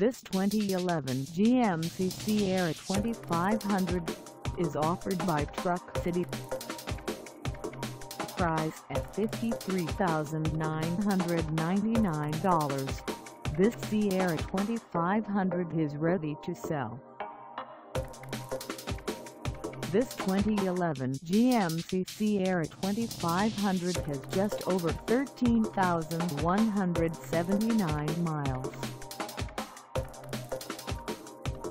This 2011 GMC Sierra 2500 is offered by Truck City. Price at $53,999. This Sierra 2500 is ready to sell. This 2011 GMC Sierra 2500 has just over 13,179 miles.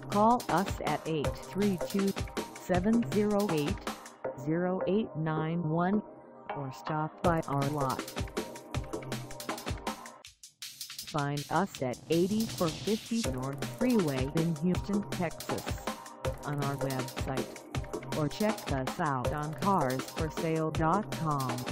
Call us at 832-708-0891 or stop by our lot. Find us at 8450 North Freeway in Houston, Texas, on our website, or check us out on carsforsale.com.